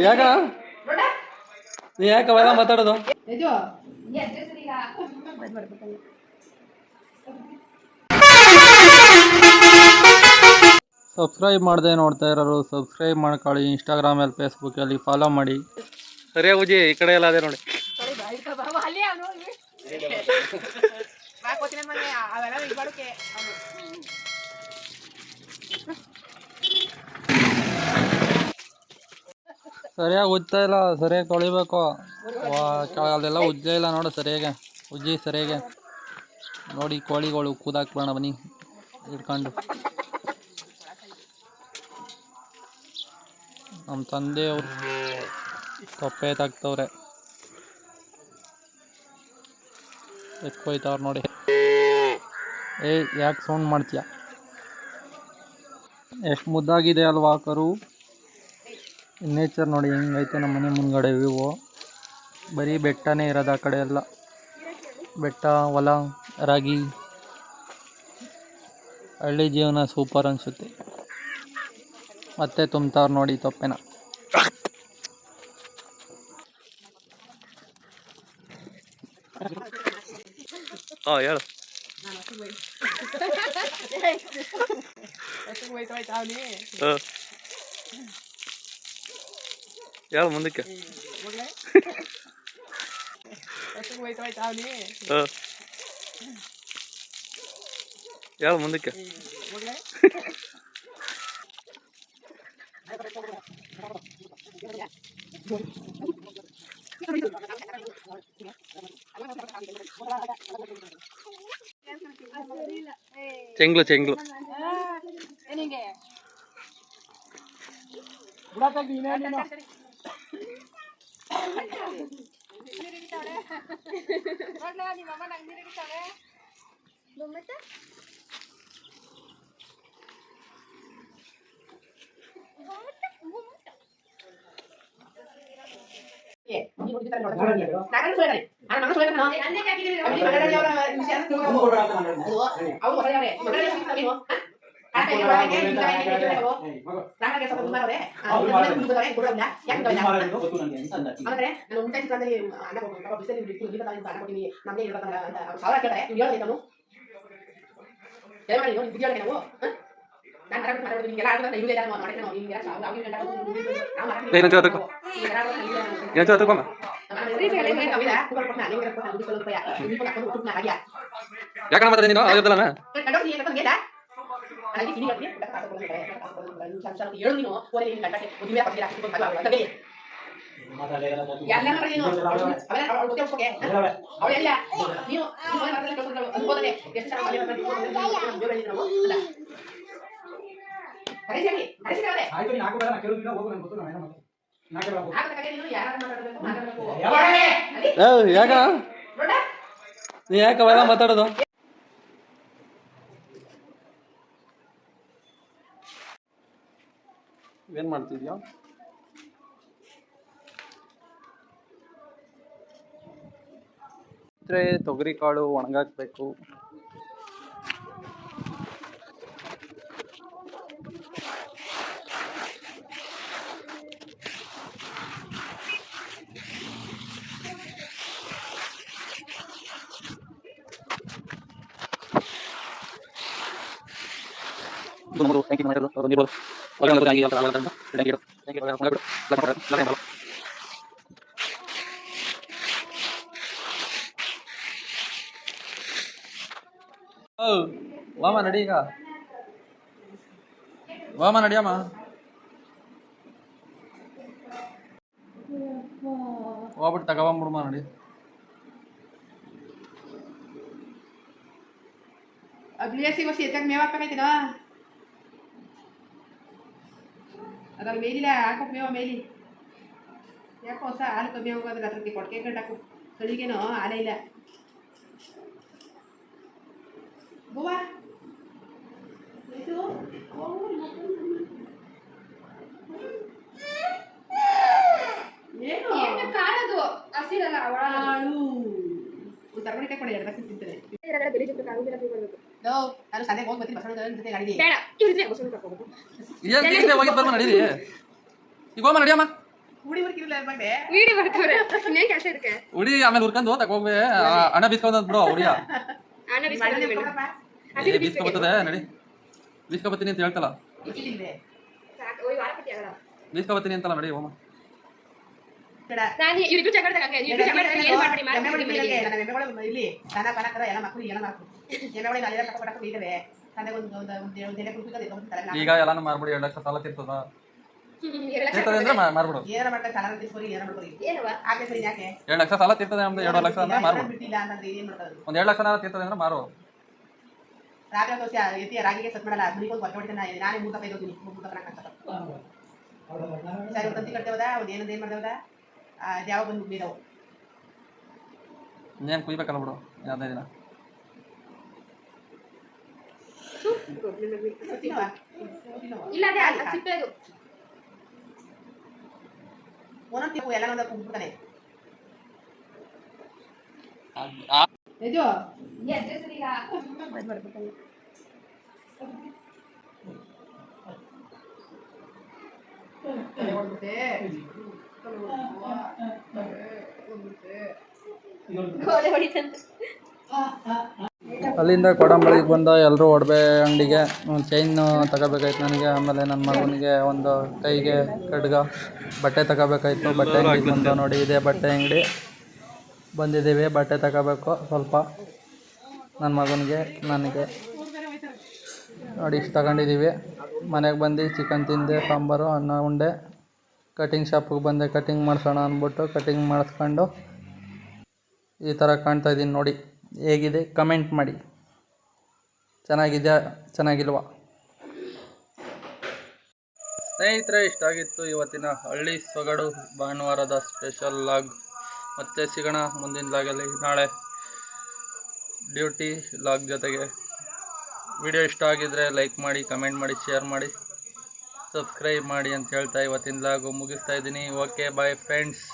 ಯಾಕ ನೀ ಯಾಕೆ ಅವೆಲ್ಲ ಮಾತಾಡೋದು? ಸಬ್ಸ್ಕ್ರೈಬ್ ಮಾಡದೆ ನೋಡ್ತಾ ಇರೋರು ಸಬ್ಸ್ಕ್ರೈಬ್ ಮಾಡ್ಕೊಳ್ಳಿ. ಇನ್ಸ್ಟಾಗ್ರಾಮಲ್ಲಿ ಫೇಸ್ಬುಕ್ಕಲ್ಲಿ ಫಾಲೋ ಮಾಡಿ. ಸರಿಯಾಗಿ ಉಜ್ಜಿ, ಈ ಕಡೆ ಎಲ್ಲ ಅದೇ ನೋಡಿ. ಸರಿಯಾಗಿ ಉಜ್ತಾ ಇಲ್ಲ, ಸರಿಯಾಗಿ ತೊಳಿಬೇಕು. ಅಲ್ಲೆಲ್ಲ ಉಜ್ಜೇ ಇಲ್ಲ ನೋಡು ಸರಿಯಾಗಿ. ಉಜ್ಜಿ ಸರಿಯಾಗಿ ನೋಡಿ. ಕೋಳಿಗಳು ಕೂದಾಕ್ಬೇಡ ಬನ್ನಿ ಹಿಡ್ಕೊಂಡು. ನಮ್ಮ ತಂದೆಯವರು ಕಪ್ಪೆ ತಾಕ್ತವ್ರೆ, ಎತ್ಕೊಯ್ತವ್ರು ನೋಡಿ. ಯಾಕೆ ಸೌಂಡ್ ಮಾಡ್ತೀಯ? ಎಷ್ಟು ಮುದ್ದಾಗಿದೆ ಅಲ್ವಾ ಕರು. ನೇಚರ್ ನೋಡಿ ಹೆಂಗೈತೆ ನಮ್ಮ ಮನೆ ಮುಂದ್ಗಡೆ ವ್ಯೂ. ಬರೀ ಬೆಟ್ಟನೇ ಇರೋದು ಆ ಕಡೆ ಎಲ್ಲ. ಬೆಟ್ಟ, ಹೊಲ, ರಾಗಿ. ಹಳ್ಳಿ ಜೀವನ ಸೂಪರ್ ಅನಿಸುತ್ತೆ. ಮತ್ತೆ ತುಂಬ್ತಾವ್ರು ನೋಡಿ ತೊಪ್ಪೆನ. ಹೇಳು. ಹೇಳು ಮುಂದಕ್ಕೆ. ಹೇಳು ಮುಂದಕ್ಕೆ. ಚೆಂಗ್ಲು ಚೆಂಗ್ಲು. ಯಾಕಣ್ಣ ಮಾತಾಡಿ ನೀನು? ಆಗಿದ್ದಲ್ಲ ಯಾಕ ನೀ ಯಾಕೆ ಅವೆಲ್ಲ ಮಾತಾಡೋದು? ಏನ್ ಮಾಡ್ತಿದ್ಯಾ? ತೊಗರಿ ಕಾಳು ಒಣಗಾಕ್ಬೇಕು. ವಾಮ ನಡಿ, ಈಗ ವಾಮ ನಡಿಯಮ್ಮ. ಹೋಗ್ಬಿಟ್ಟು ತಗೊಂಬಿಡ್ಮ ನಡಿ. ಅದ್ರಲ್ಲಿ ಮೇಲಿಲ್ಲ ಹಾಕೋ ಮೇವ ಮೇಲಿ. ಯಾಕೋ ಹೊಸ ಹಾಲು ಕಮ್ಮಿ ಹೋಗೋದ್ರೆ ಅದ್ರಲ್ಲಿ ಕೊಡ್ಕೆ ಕಟ್ಟಾಕು. ಸಳಿಗೇನೋ ಹಾಲೇ ಇಲ್ಲ. ಗೋವಾ ಏನು ಕಾಳದು ಹಸಿರಲ್ಲ ಅವಳು ತರಕಾರಿ ಕೈ ಕೊಡಿ. ಎರಡು ಬಸ್ ತಿಂತಾರೆ. ನಾನು ಸಂಜೆ ಹೋಗಿ ಬರ್ತೀನಿ. ಬಸವಣ್ಣ ಜೊತೆ ಗಾಡಿ ಏನು ಟೀಚರ್ ಹೋಗಿದ್ದು ಬರ್ಮ ನಡೀರಿ ಈಗ ಹೋಮ ನಡಿಯಮ್ಮ ಹುಡಿ ಬರ್ಕಿರಲಿಲ್ಲ ಬಂದೆ ವೀಡಿಯೋ ಬರ್ತಾವ್ರೆ ಇನ್ನೇನು ಕೆಲಸ ಇದಕ್ಕೆ ಹುಡಿ ಆಮೇಲೆ ಹುರ್ಕೊಂಡು ತಗೋಗ್ಬೇ ಹಣ ಬೀಸ್ಕೊಂಡು ಬಿಡು ಹುಡಿಯ ಅಣ್ಣ ಬಿಸ್ಕೊಂಡು ಬೀಸ್ಕೊಬರ್ತದೆ ನಡಿ ಬೀಸ್ಕೊಬತ್ತೀನಿ ಅಂತ ಹೇಳ್ತಲ್ಲ ಇಲ್ಲಿದೆ ಸಾಕು ಓಯ್ ವಾರಪಟ್ಟಿ ಆಗಲ್ಲ ಬೀಸ್ಕೊಬತ್ತೀನಿ ಅಂತಲ್ಲ ನಡಿ ಹೋಮ ಕಡ ನಾನು ಇವ್ರಿಗೂ ಜಗಳದಾಗ ಇವ್ರಿಗೂ ಜಗಳದಾಗ ಏನು ಮಾಡಿ ನನ್ನ ಎಮ್ಮೆಗಳು ಇಲ್ಲಿ ದನ ಕನಕರ ಎಲ್ಲ ಮಕ್ಕಳು ಎಲ್ಲ ಮಾಡ್ಕೊಂಡು ಎಮ್ಮೆಗಳು ನಾಳೆಲ್ಲ ಕಟ್ಟಬೇಕು ಇದ್ದಾವೆ ತಂದೆ ಒಂದು ಎಲೆ ಕುಡಿದ್ರೆ ಈಗ ಎಲ್ಲಾನು ಮಾರ್ಬಿಡಿ 2 ಲಕ್ಷ ಸಾಲ ತೀರ್ತದ ತೀರ್ತದೆ ಅಂದ್ರೆ ಮಾರ್ಬಿಡು ಏನಾರ ಮಾಡ್ತಾರೆ ಸಾಲ ತಿಸ್ಕೊರಿ ಏನಾರ ಮಾಡ್ಕೊರಿ ಏನವ ಆಕೆ ಸರಿ ಯಾಕೆ 2 ಲಕ್ಷ ಸಾಲ ತೀರ್ತದೆ ನಮ್ದು 2 ಲಕ್ಷ ಅಂದ್ರೆ ಮಾರ್ಬಿಡು ಬಿಟ್ಟಿಲ್ಲ ಅಂತಂದ್ರೆ ಏನ್ ಮಾಡ್ತಾರೆ ಒಂದು 2 ಲಕ್ಷ ತೀರ್ತದೆ ಅಂದ್ರೆ ಮಾರು ರಾಗಿ ದೋಸೆ ಎತ್ತಿ ರಾಗಿಗೆ ಸತ್ ಮಾಡಲ್ಲ ಮುನಿಕೊಂಡು ಹೊಟ್ಟೆ ಹೊಡಿತಾನೆ ನಾನೇ 3 ಹೋಗ್ತೀನಿ 3 ಕನಕ ಸರಿ ತಂತಿ ಕಟ್ತೇವದ ಒಂದು ಏನ್ ಮಾಡ್ದೇವದ ಯಾವ ಬಂದು ಬೀದವು ಇನ್ನೇನು ಕುಯ್ಬೇಕಲ್ಲ ಬಿಡು 15 ದಿನ ಇಲ್ಲ ಅದೇ ಅಲ್ಲ ಸಿಪ್ಪೆದು ಒಂದೊಂದು ತಿಪ್ಪು ಎಲ್ಲ ಒಂದ ಕುಂಬಿಡ್ತಾನೆ ನಿಜ ಎದ್ರೆ ಸರಿ ಇಲ್ಲ ಮಾಡ್ಬೇಕಲ್ಲ ಗೋಡೆ ಹೊಡಿತಂತೆ ಅಲ್ಲಿಂದ ಕೊಡಂಬಳಿಗೆ ಬಂದ ಎಲ್ಲರೂ ಒಡವೆ ಅಂಗಡಿಗೆ ಒಂದು ಚೈನ್ ತಗೋಬೇಕಾಯ್ತು ನನಗೆ ಆಮೇಲೆ ನನ್ನ ಮಗನಿಗೆ ಒಂದು ಕೈಗೆ ಖಡ್ಗ ಬಟ್ಟೆ ತಗೋಬೇಕಾಯ್ತು ಬಟ್ಟೆ ಅಂಗಡಿಗೆ ಬಂದು ನೋಡಿ ಇದೇ ಬಟ್ಟೆ ಅಂಗಡಿ ಬಂದಿದ್ದೀವಿ ಬಟ್ಟೆ ತಗೋಬೇಕು ಸ್ವಲ್ಪ ನನ್ನ ಮಗನಿಗೆ ನನಗೆ ನೋಡಿ ಇಷ್ಟು ತಗೊಂಡಿದ್ದೀವಿ ಮನೆಗೆ ಬಂದು ಚಿಕನ್ ತಿಂದೆ ಸಾಂಬಾರು ಅನ್ನ ಉಂಡೆ ಕಟಿಂಗ್ ಶಾಪಿಗೆ ಬಂದೆ ಕಟಿಂಗ್ ಮಾಡಿಸೋಣ ಅಂದ್ಬಿಟ್ಟು ಕಟಿಂಗ್ ಮಾಡಿಸ್ಕೊಂಡು ಈ ಥರ ಕಾಣ್ತಾ ಇದ್ದೀನಿ ನೋಡಿ ಹೇಗಿದೆ ಕಮೆಂಟ್ ಮಾಡಿ ಚೆನ್ನಾಗಿದೆಯಾ ಚೆನ್ನಾಗಿಲ್ವಾ ಸ್ನೇಹಿತರೆ ಇಷ್ಟಾಗಿತ್ತು ಇವತ್ತಿನ ಹಳ್ಳಿ ಸೊಗಡು ಭಾನುವಾರದ ಸ್ಪೆಷಲ್ ಲಾಗ್ ಮತ್ತೆ ಸಿಗೋಣ ಮುಂದಿನ ಲಾಗಲ್ಲಿ ನಾಳೆ ಡ್ಯೂಟಿ ಲಾಗ್ ಜೊತೆಗೆ ವಿಡಿಯೋ ಇಷ್ಟ ಆಗಿದ್ರೆ ಲೈಕ್ ಮಾಡಿ ಕಮೆಂಟ್ ಮಾಡಿ ಶೇರ್ ಮಾಡಿ ಸಬ್ಸ್ಕ್ರೈಬ್ ಮಾಡಿ ಅಂತ ಹೇಳ್ತಾ ಇವತ್ತಿನ ಲಾಗು ಮುಗಿಸ್ತಾ ಇದ್ದೀನಿ ಓಕೆ ಬಾಯ್ ಫ್ರೆಂಡ್ಸ್.